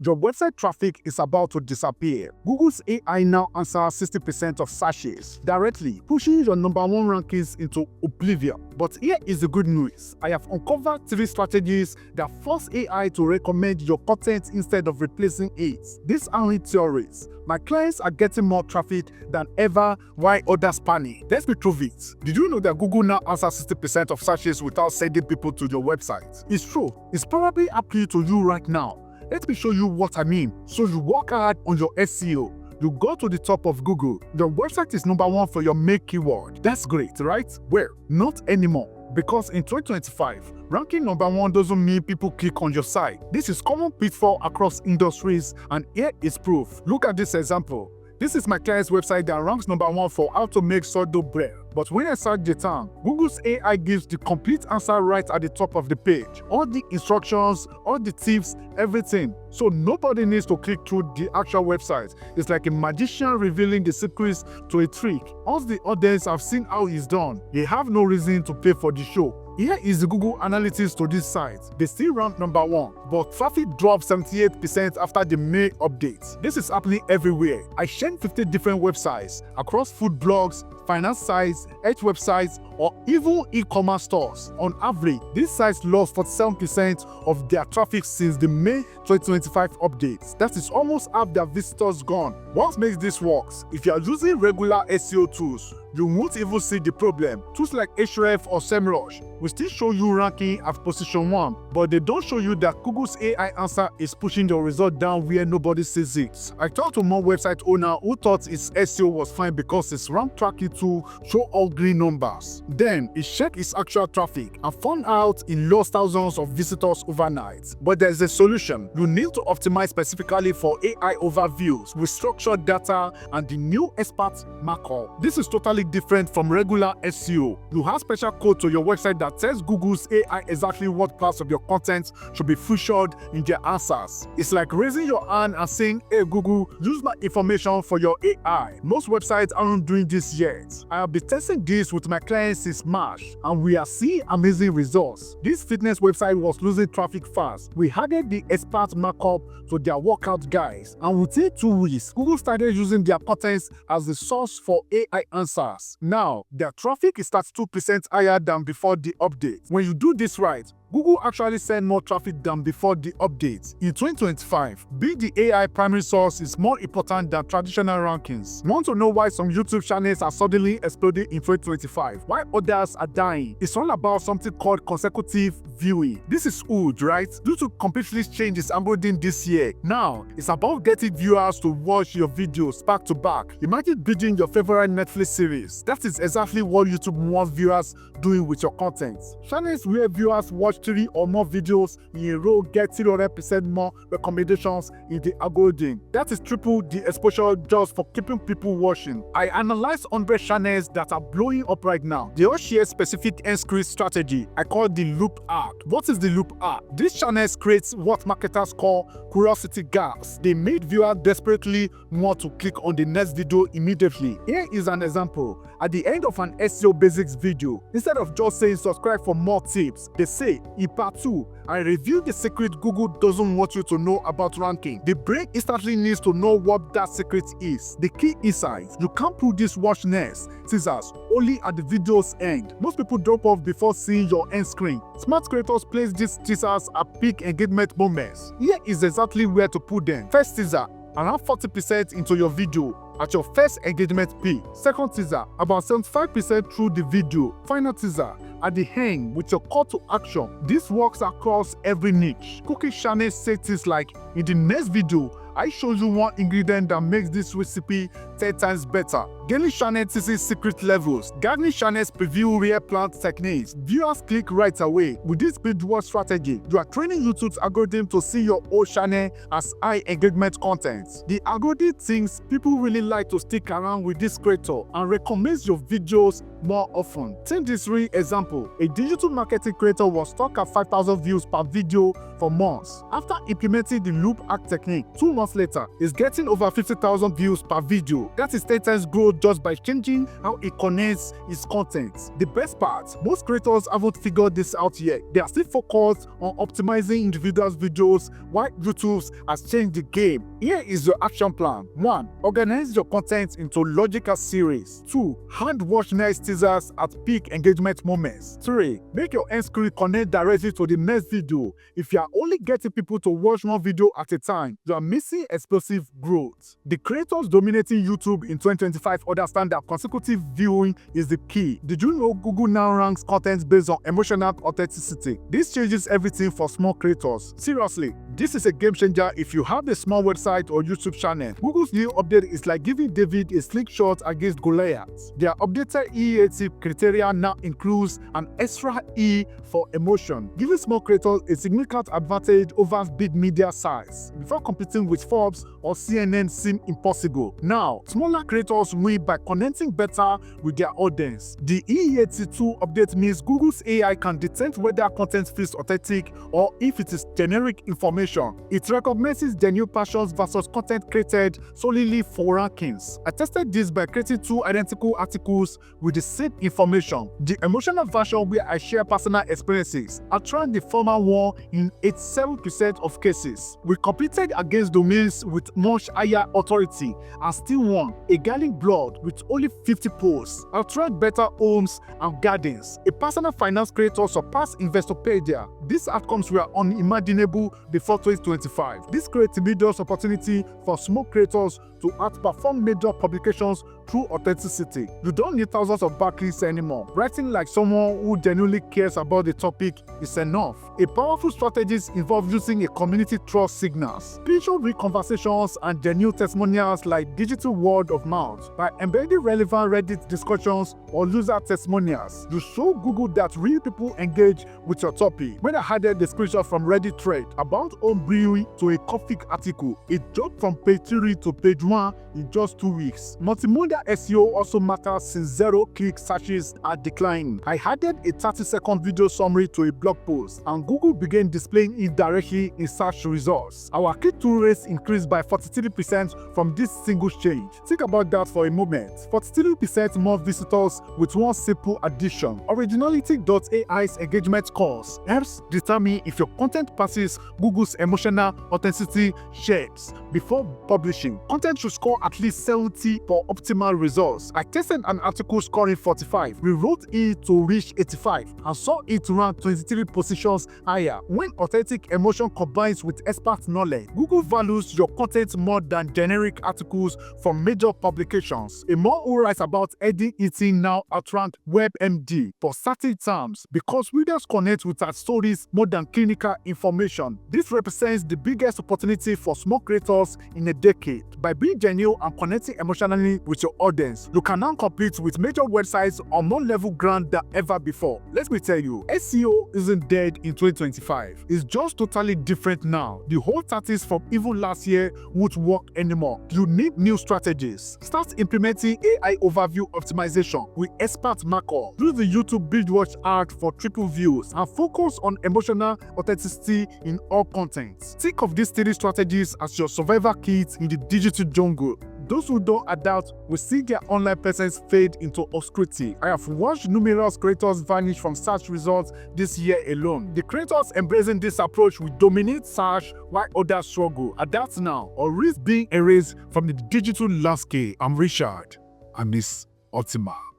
your website traffic is about to disappear. Google's AI now answers 60% of searches directly, pushing your number 1 rankings into oblivion. But here is the good news. I have uncovered 3 strategies that force AI to recommend your content instead of replacing it. These aren't theories. My clients are getting more traffic than ever while others panic. Let's be true it. Did you know that Google now answers 60% of searches without sending people to your website? It's true. It's probably happening to you right now. Let me show you what I mean. So you work hard on your SEO. You go to the top of Google. Your website is number 1 for your main keyword. That's great, right? Well, not anymore. Because in 2025, ranking number 1 doesn't mean people click on your site. This is common pitfall across industries, and here is proof. Look at this example. This is my client's website that ranks number 1 for how to make sourdough bread. But when I search the term, Google's AI gives the complete answer right at the top of the page. All the instructions, all the tips, everything. So nobody needs to click through the actual website. It's like a magician revealing the secrets to a trick. Once the audience have seen how it's done, they have no reason to pay for the show. Here is the Google analytics to this site. They still rank number 1, but traffic dropped 78% after the May update. This is happening everywhere. I shared 50 different websites across food blogs, finance sites, health websites, or even e-commerce stores. On average, these sites lost 47% of their traffic since the May 2025 update. That is almost half their visitors gone. What makes this work? If you are using regular SEO tools, you won't even see the problem. Tools like Ahrefs or SEMrush will still show you ranking at position 1, but they don't show you that Google's AI answer is pushing your result down where nobody sees it. I talked to one website owner who thought his SEO was fine because his rank tracking tool showed all green numbers. Then he checked his actual traffic and found out he lost thousands of visitors overnight. But there's a solution. You need to optimize specifically for AI overviews with structured data and the new expert markup. This is totally different from regular SEO. You have special code to your website that tells Google's AI exactly what parts of your content should be featured in their answers. It's like raising your hand and saying, "Hey Google, use my information for your AI." Most websites aren't doing this yet. I have been testing this with my clients since March, and we are seeing amazing results. This fitness website was losing traffic fast. We added the expert markup to their workout guides, and within 2 weeks, Google started using their content as the source for AI answers. Now, their traffic is 32% higher than before the update. When you do this right, Google actually sent more traffic than before the update. In 2025, being the AI primary source is more important than traditional rankings. Want to know why some YouTube channels are suddenly exploding in 2025, while others are dying? It's all about something called consecutive viewing. This is huge, right? Due to completely change its algorithm this year. Now, it's about getting viewers to watch your videos back to back. Imagine binging your favorite Netflix series. That is exactly what YouTube wants viewers doing with your content. Channels where viewers watch 3 or more videos in a row get 300% more recommendations in the algorithm. That is triple the exposure just for keeping people watching. I analyzed 100 channels that are blowing up right now. They all share specific end screen strategy. I call the loop ad. What is the loop ad? These channels create what marketers call curiosity gaps. They made viewers desperately want to click on the next video immediately. Here is an example. At the end of an SEO basics video, instead of just saying subscribe for more tips, they say, in part 2, I review the secret Google doesn't want you to know about ranking. The brain instantly needs to know what that secret is. The key insight: you can't put this watch next teasers only at the video's end. Most people drop off before seeing your end screen. Smart creators place these teasers at peak engagement moments. Here is exactly where to put them. First teaser, around 40% into your video at your first engagement peak. Second teaser, about 75% through the video. Final teaser, at the end with your call to action. This works across every niche. Cooking channels say things like, in the next video, I show you one ingredient that makes this recipe 10 times better. Gaming channel teases secret levels. Gardening channels preview rare plant techniques. Viewers click right away. With this Binge-Watch strategy, you are training YouTube's algorithm to see your old channel as high engagement content. The algorithm thinks people really like to stick around with this creator and recommends your videos more often. Take this real example. A digital marketing creator was stuck at 5,000 views per video for months. After implementing the loop ad technique, 2 months later, is getting over 50,000 views per video. That is 10 times growth just by changing how it connects its content. The best part, most creators haven't figured this out yet. They are still focused on optimizing individuals' videos, while YouTube has changed the game. Here is your action plan. 1. Organize your content into logical series. 2. Hand watch next teasers at peak engagement moments. 3. Make your end screen connect directly to the next video. If you are only getting people to watch one video at a time, you are missing explosive growth. The creators dominating YouTube in 2025 understand that consecutive viewing is the key. Did you know Google now ranks content based on emotional authenticity? This changes everything for small creators. Seriously, this is a game changer if you have a small website or YouTube channel. Google's new update is like giving David a slick shot against Goliath. Their updated EAT criteria now includes an extra E for emotion, giving small creators a significant advantage over big media sites. Before competing with Forbes or CNN seemed impossible. Now, smaller creators win by connecting better with their audience. The EAT2 update means Google's AI can detect whether content feels authentic or if it is generic information. It recognizes genuine passions versus content created solely for rankings. I tested this by creating 2 identical articles with the same information. The emotional version where I share personal experiences, I tried the former one in 87% of cases. We competed against domains with much higher authority and still won. A garlic blood with only 50 posts. I tried better homes and gardens. A personal finance creator surpassed Investopedia. These outcomes were unimaginable before 2025. This creates a major opportunity for small creators to outperform major publications through authenticity. You don't need thousands of backlinks anymore. Writing like someone who genuinely cares about the topic is enough. A powerful strategy involves using a community trust signals, picture-rich conversations, and genuine testimonials like digital word of mouth. By embedding relevant Reddit discussions or user testimonials, you show Google that real people engage with your topic. When I added the screenshot from Reddit thread about home brewing to a coffee article, it jumped from page 3 to page 1 in just 2 weeks. Multi-modal SEO also matters since zero-click searches are declining. I added a 30-second video summary to a blog post, and Google began displaying it directly in search results. Our click-through rates increased by 43% from this single change. Think about that for a moment. 43% more visitors with one simple addition. Originality.ai's engagement scores helps determine if your content passes Google's emotional authenticity checks before publishing. Content should score at least 70 for optimal results. I tested an article scoring 45. We wrote it to reach 85 and saw it rank 23 positions higher. When authentic emotion combines with expert knowledge, Google values your content more than generic articles from major publications. A more who writes about healthy eating now outrank WebMD for certain terms because readers connect with our stories more than clinical information. This represents the biggest opportunity for small creators in a decade. By being genuine and connecting emotionally with your audience, you can now compete with major websites on more level ground than ever before. Let me tell you, SEO isn't dead in 2025. It's just totally different now. The whole tactics from even last year won't work anymore. You need new strategies. Start implementing AI overview optimization with expert Markup. Do the YouTube Binge-Watch ad for triple views and focus on emotional authenticity in all content. Think of these 3 strategies as your survival kit in the digital jungle. Those who don't adapt will see their online presence fade into obscurity. I have watched numerous creators vanish from search results this year alone. The creators embracing this approach will dominate search while others struggle. Adapt now or risk being erased from the digital landscape. I'm Richard. I miss Optima.